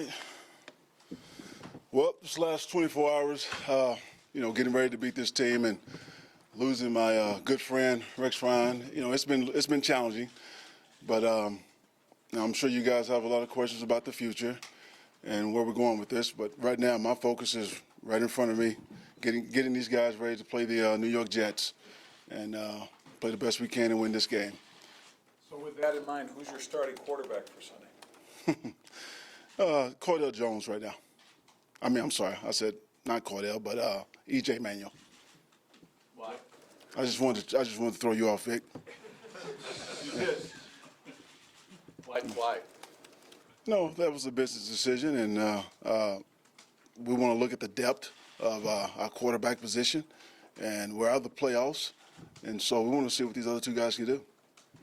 right. Well, this last 24 hours, getting ready to beat this team and losing my good friend Rex Ryan. It's been challenging, but I'm sure you guys have a lot of questions about the future and where we're going with this. But right now, my focus is right in front of me, getting these guys ready to play the New York Jets and play the best we can and win this game. So with that in mind, who's your starting quarterback for Sunday? Cordell Jones right now. I'm sorry, I said not Cordell, but E.J. Manuel. Why? I just wanted to throw you off, Vic. You did. Why? No, that was a business decision, and we want to look at the depth of our quarterback position, and we're out of the playoffs, and so we want to see what these other two guys can do.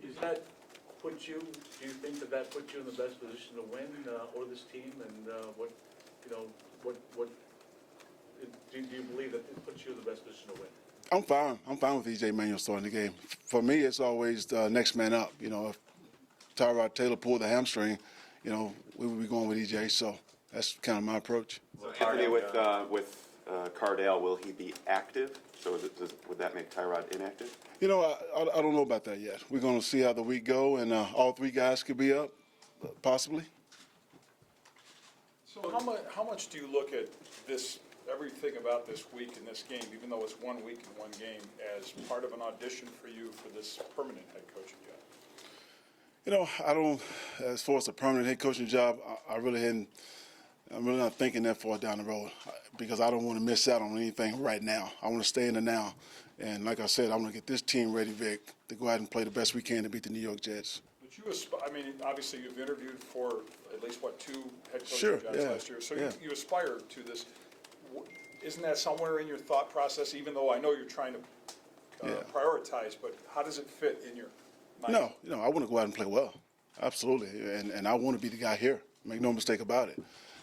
Does that put you? Do you think that puts you in the best position to win, or this team? And what do you believe that it puts you in the best position to win? I'm fine. I'm fine with E.J. Manuel starting the game. For me, it's always the next man up. If Tyrod Taylor pulled the hamstring, we would be going with E.J. So that's kind of my approach. So Anthony, with Cardale, will he be active? So would that make Tyrod inactive? I don't know about that yet. We're going to see how the week go, and all three guys could be up, possibly. So how much do you look at this, everything about this week and this game, even though it's 1 week and one game, as part of an audition for you for this permanent head coaching job? I don't, as far as a permanent head coaching job, I'm really not thinking that far down the road because I don't want to miss out on anything right now. I want to stay in the now. And like I said, I want to get this team ready, Vic, to go out and play the best we can to beat the New York Jets. But obviously you've interviewed for at least, 2 head coaching Sure, jobs yeah, last year. So yeah. you aspire to this. Isn't that somewhere in your thought process, even though I know you're trying to prioritize, but how does it fit in your mind? No, I want to go out and play well. Absolutely. And I want to be the guy here. Make no mistake about it.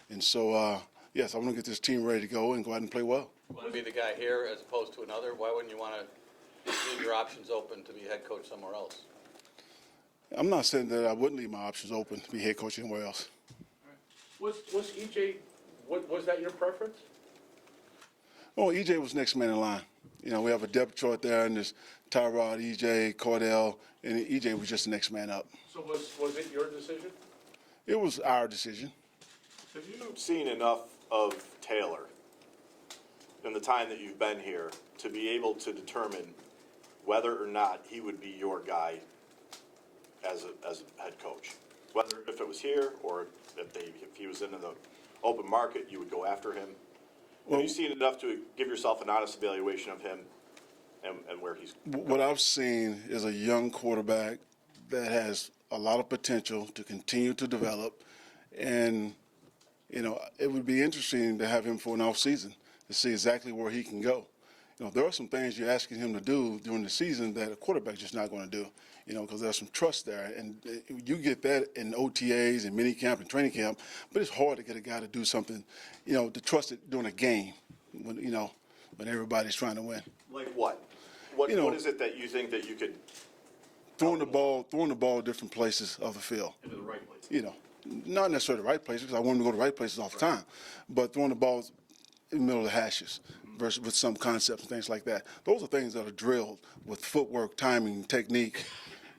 And so, yes, I want to get this team ready to go and go out and play well. You want to be the guy here as opposed to another? Why wouldn't you want to leave your options open to be head coach somewhere else? I'm not saying that I wouldn't leave my options open to be head coach anywhere else. Was EJ? Was that your preference? Oh, EJ was next man in line. We have a depth chart there, and there's Tyrod, EJ, Cordell, and EJ was just the next man up. So was it your decision? It was our decision. Have you seen enough of Taylor in the time that you've been here to be able to determine whether or not he would be your guy as a head coach? Whether if it was here or if he was in the open market, you would go after him. Have you seen enough to give yourself an honest evaluation of him and where he's going? What I've seen is a young quarterback that has a lot of potential to continue to develop, and it would be interesting to have him for an off season to see exactly where he can go. There are some things you're asking him to do during the season that a quarterback's just not going to do, because there's some trust there. And you get that in OTAs and minicamp and training camp, but it's hard to get a guy to do something, to trust it during a game when everybody's trying to win. Like what? What is it that you think that you could Throwing the ball different places of the field. into the right place? Not necessarily the right places, because I want him to go to the right places all the time, but throwing the balls in the middle of the hashes versus with some concepts and things like that. Those are things that are drilled with footwork, timing, technique,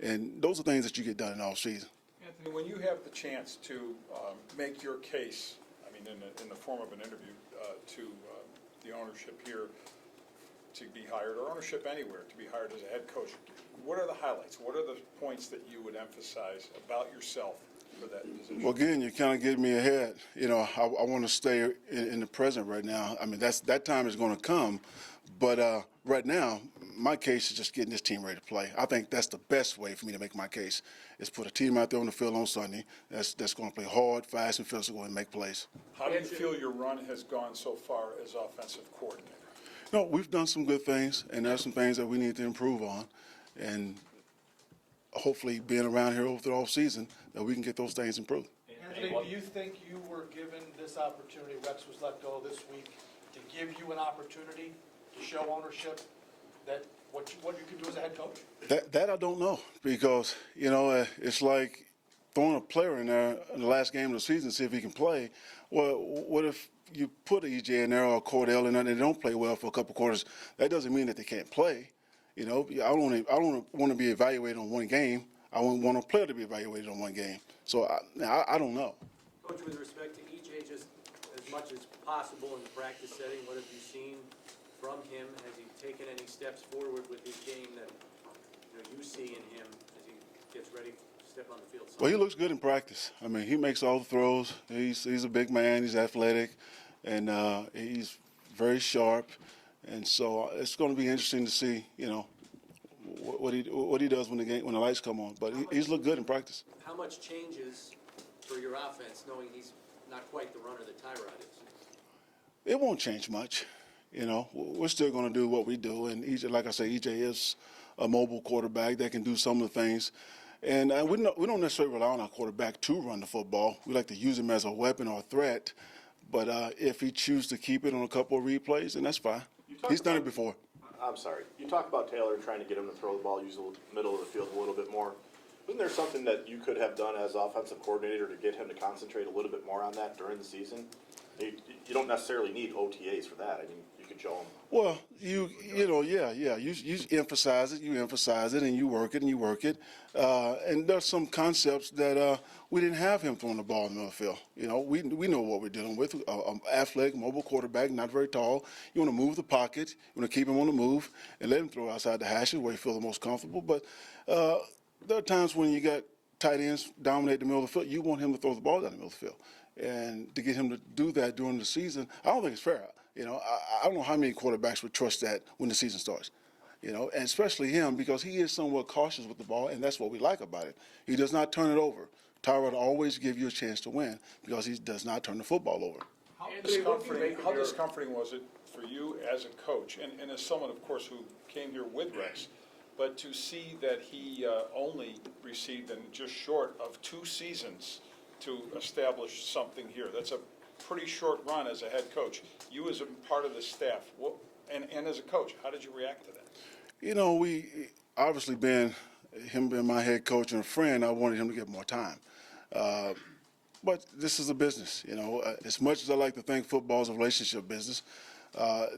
and those are things that you get done in all season. Anthony, when you have the chance to make your case, in the form of an interview to the ownership here to be hired, or ownership anywhere to be hired as a head coach, what are the highlights? What are the points that you would emphasize about yourself for that position? Well, again, you kind of get me ahead. I want to stay in the present right now. That time is going to come, but right now, my case is just getting this team ready to play. I think that's the best way for me to make my case, is put a team out there on the field on Sunday that's going to play hard, fast, and physical and make plays. How do you feel your run has gone so far as offensive coordinator? We've done some good things, and there's some things that we need to improve on, and hopefully being around here over the off season that we can get those things improved. Anthony, do you think you were given this opportunity, Rex was let go this week, to give you an opportunity to show ownership that what you can do as a head coach? That I don't know, because it's like throwing a player in there in the last game of the season to see if he can play. Well, what if you put EJ in there or Cordell in there and they don't play well for a couple quarters? That doesn't mean that they can't play. You know, I don't want to be evaluated on one game. I want a player to be evaluated on one game. So I don't know. Coach, with respect to EJ, just as much as possible in the practice setting, what have you seen from him? Has he taken any steps forward with his game that you see in him as he gets ready to step on the field? Well, he looks good in practice. I mean, he makes all the throws. He's a big man. He's athletic, and he's very sharp. And so it's going to be interesting to see, what he does when the lights come on. But he's looked good in practice. How much changes for your offense knowing he's not quite the runner that Tyrod is? It won't change much. We're still going to do what we do. And EJ, like I say, EJ is a mobile quarterback that can do some of the things. And we don't necessarily rely on our quarterback to run the football. We like to use him as a weapon or a threat. But if he chooses to keep it on a couple of replays, then that's fine. He's done it before. I'm sorry. You talk about Taylor trying to get him to throw the ball, use the middle of the field a little bit more. Isn't there something that you could have done as offensive coordinator to get him to concentrate a little bit more on that during the season? You don't necessarily need OTAs for that. I mean, you could show him. Well, you emphasize it, and you work it. And there's some concepts that we didn't have him throwing the ball in the middle of the field. We know what we're dealing with. Athletic, mobile quarterback, not very tall. You want to move the pocket. You want to keep him on the move and let him throw outside the hashes where he feels the most comfortable. But there are times when you got tight ends dominate the middle of the field. You want him to throw the ball down the middle of the field. And to get him to do that during the season, I don't think it's fair. I don't know how many quarterbacks would trust that when the season starts. And especially him, because he is somewhat cautious with the ball, and that's what we like about it. He does not turn it over. Tyrod always give you a chance to win because he does not turn the football over. How discomforting was it for you as a coach, and as someone, of course, who came here with Rex, but to see that he only received, and just short of 2 seasons to establish something here? That's a pretty short run as a head coach. You as a part of the staff, and as a coach, how did you react to that? We obviously him being my head coach and a friend, I wanted him to get more time. But this is a business, As much as I like to think football is a relationship business,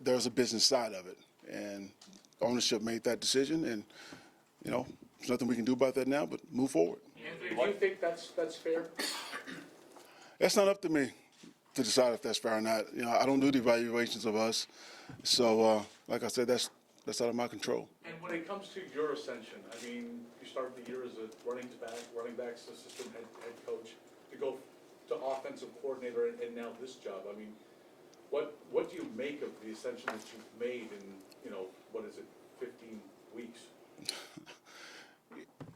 there's a business side of it. And ownership made that decision, and, there's nothing we can do about that now but move forward. Anthony, do you think that's fair? That's not up to me to decide if that's fair or not. I don't do the evaluations of us. So, like I said, that's out of my control. And when it comes to your ascension, I mean, you started the year as a running backs assistant head coach, to go to offensive coordinator and now this job. I mean, what do you make of the ascension that you've made in, 15 weeks?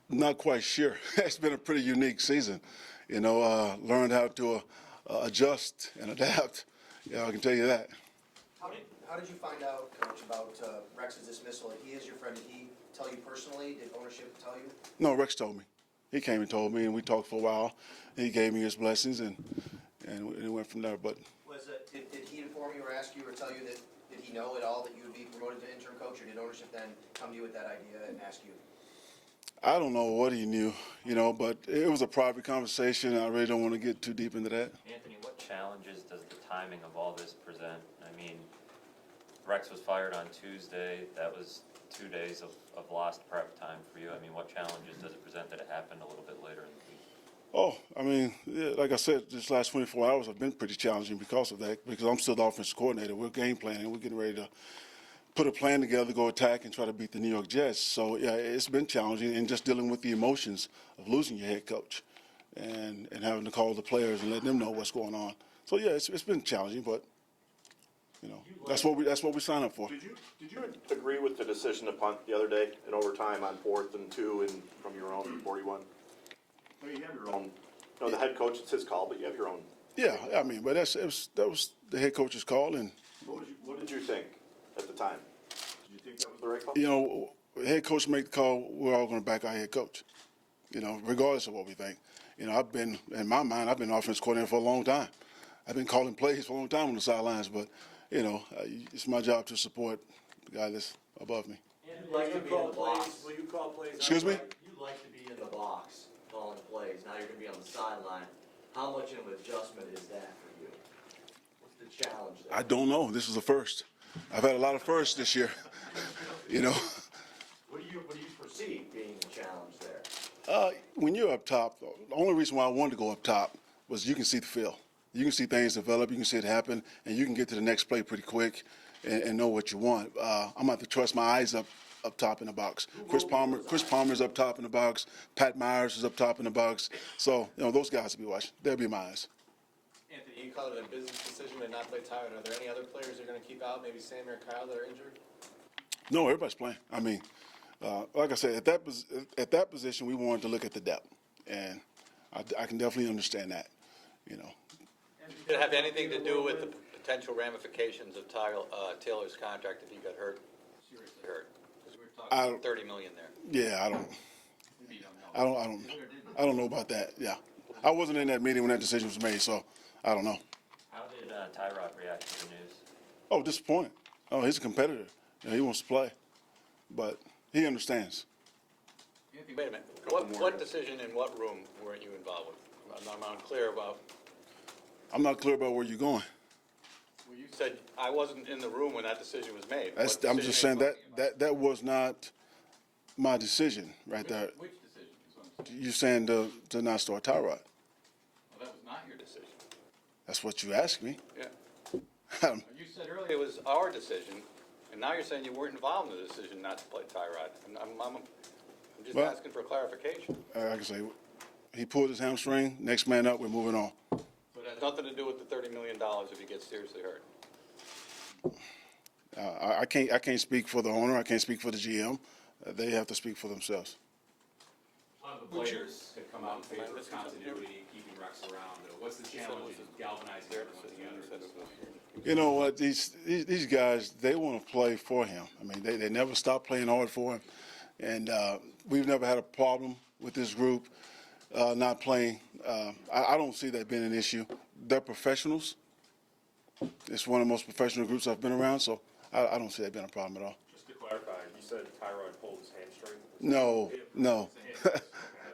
Not quite sure. It's been a pretty unique season. Learned how to adjust and adapt. I can tell you that. How did you find out, Coach, about Rex's dismissal? He is your friend. Did he tell you personally? Did ownership tell you? No, Rex told me. He came and told me, and we talked for a while. He gave me his blessings, and it went from there. But did he inform you or ask you or tell you that? Did he know at all that you would be promoted to interim coach, or did ownership then come to you with that idea and ask you? I don't know what he knew, but it was a private conversation. I really don't want to get too deep into that. Anthony, what challenges does the timing of all this present? I mean, Rex was fired on Tuesday. That was 2 days of lost prep time for you. I mean, what challenges does it present that it happened a little bit later in the week? Oh, I mean, like I said, this last 24 hours have been pretty challenging because of that, because I'm still the offensive coordinator. We're game planning. We're getting ready to put a plan together to go attack and try to beat the New York Jets. So, yeah, it's been challenging, and just dealing with the emotions of losing your head coach and having to call the players and let them know what's going on. So, yeah, it's been challenging, but, that's what we sign up for. Did you agree with the decision to punt the other day in overtime on 4th and 2 and from your own 41? I mean, you have your own. The head coach, it's his call, but you have your own. Yeah, I mean, but that was the head coach's call, and What did you think at the time? Did you think that was the right call? Head coach make the call. We're all going to back our head coach. Regardless of what we think. I've been offense coordinator for a long time. I've been calling plays for a long time on the sidelines, but it's my job to support the guy that's above me. You like to be in the box. Will you call plays? Excuse me? You like to be in the box calling plays. Now you're going to be on sideline. How much of an adjustment is that for you? What's the challenge there? I don't know. This is a first. I've had a lot of firsts this year. You know, What do you perceive being the challenge there? when you're up top, the only reason why I wanted to go up top was you can see the field. You can see things develop, you can see it happen, and you can get to the next play pretty quick and know what you want. I'm going to have to trust my eyes up top in the box. Chris Palmer's up top in the box. Pat Myers is up top in the box. So, you know, those guys will be watching. They'll be my eyes. Anthony, you call it a business decision to not play Tyrod. Are there any other players you're gonna keep out, maybe Sammy or Kyle, that are injured? No, everybody's playing. I mean, like I said, at that position, we wanted to look at the depth, and I can definitely understand that. You know, Did it have anything to do with the potential ramifications of Taylor's contract if he got hurt? Seriously hurt? Because we were talking 30 million there. yeah, I don't know about that. Yeah, I wasn't in that meeting when that decision was made, so I don't know. How did Tyrod react to the news? Oh, disappointed. Oh, he's a competitor. You know, he wants to play, but he understands. Wait a minute. What decision in what room weren't you involved with? I'm unclear about. I'm not clear about where you're going. Well, you said I wasn't in the room when that decision was made. I'm What just decision saying are you talking about? that was not my decision right there. Which decision? is what I'm saying. You're saying to not start Tyrod. Well, that was not your decision. That's what you asked me. Yeah. You said earlier it was our decision, and now you're saying you weren't involved in the decision not to play Tyrod. I'm just Well- asking for clarification. Like I say, he pulled his hamstring. Next man up. We're moving on. So it has nothing to do with the $30 million if he gets seriously hurt. I can't speak for the owner. I can't speak for the GM. They have to speak for themselves. A lot of the players have come out in favor of continuity, keeping Rex around. What's the challenge in galvanizing everyone together? You know what? These guys, they want to play for him. I mean, they never stop playing hard for him, and we've never had a problem with this group not playing. I don't see that being an issue. They're professionals. It's one of the most professional groups I've been around, so I don't see that being a problem at all. Just to clarify, you said Tyrod pulled his hamstring? No.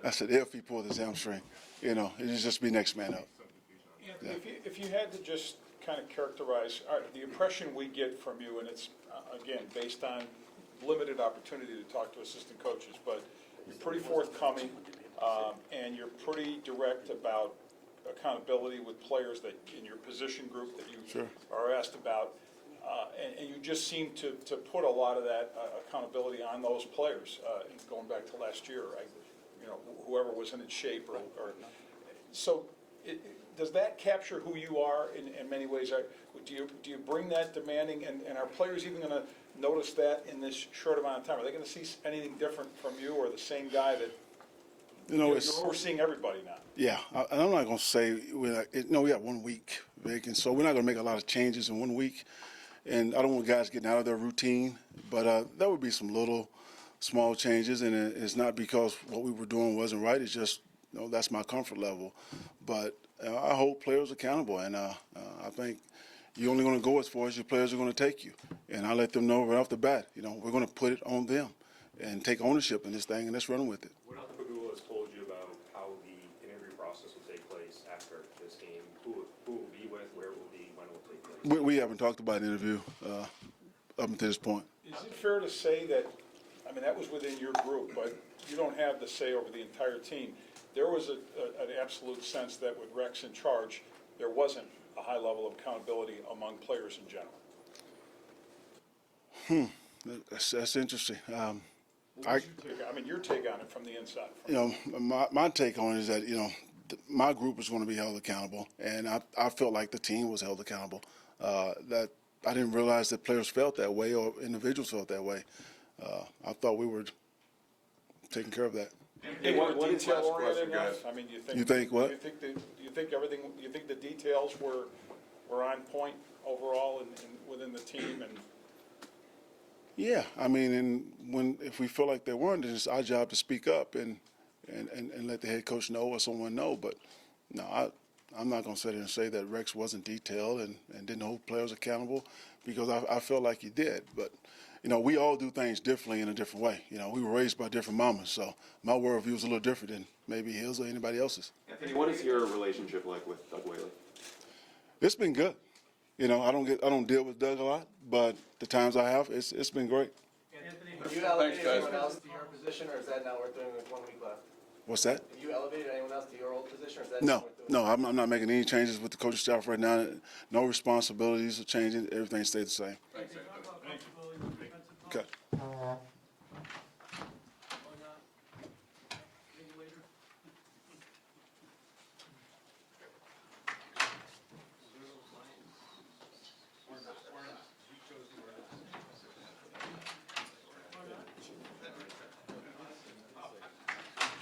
I said if he pulled his hamstring, you know, it'd just be next man up. Anthony, if you had to just kind of characterize, the impression we get from you, and it's, again, based on limited opportunity to talk to assistant coaches, but you're pretty forthcoming, and you're pretty direct about accountability with players that, in your position group that you Sure. are asked about, and you just seem to put a lot of that accountability on those players, going back to last year, right? You know, whoever was in its shape, or so. Does that capture who you are in many ways? Do you bring that demanding, and are players even going to notice that in this short amount of time? Are they going to see anything different from you, or the same guy that you're overseeing everybody now? Yeah, and I'm not going to say we got 1 week, Vic, and so we're not going to make a lot of changes in 1 week. And I don't want guys getting out of their routine, but there would be some little, small changes, and it's not because what we were doing wasn't right. It's just, you know, that's my comfort level. But I hold players accountable, and I think you're only going to go as far as your players are going to take you. And I let them know right off the bat, you know, we're going to put it on them and take ownership in this thing, and let's run with it. What else Pagula has told you about how the interview process will take place after this game? Who will be with, where will be, when will it take place? We haven't talked about an interview up until this point. Is it fair to say that, I mean, that was within your group, but you don't have the say over the entire team? There was an absolute sense that with Rex in charge, there wasn't a high level of accountability among players in general. That's interesting. Your take on it from the inside. You know, my take on it is that, you know, my group is going to be held accountable, and I felt like the team was held accountable. That I didn't realize that players felt that way or individuals felt that way. I thought we were taking care of that. What detail oriented enough? I mean, You think what? You think the details were on point overall and within the team and? Yeah, I mean, if we feel like they weren't, then it's our job to speak up and let the head coach know or someone know. But no, I'm not going to sit here and say that Rex wasn't detailed and didn't hold players accountable, because I felt like he did. But we all do things differently in a different way. We were raised by different mamas, so my worldview is a little different than maybe his or anybody else's. Anthony, what is your relationship like with Doug Whaley? It's been good. I don't deal with Doug a lot, but the times I have, it's been great. Have you elevated anyone else to your position, or is that not worth doing with 1 week left? What's that? Have you elevated anyone else to your old position, or is that No, not worth doing? I'm not making any changes with the coaching staff right now. No responsibilities are changing. Everything stays the same. Thanks, Anthony. Okay.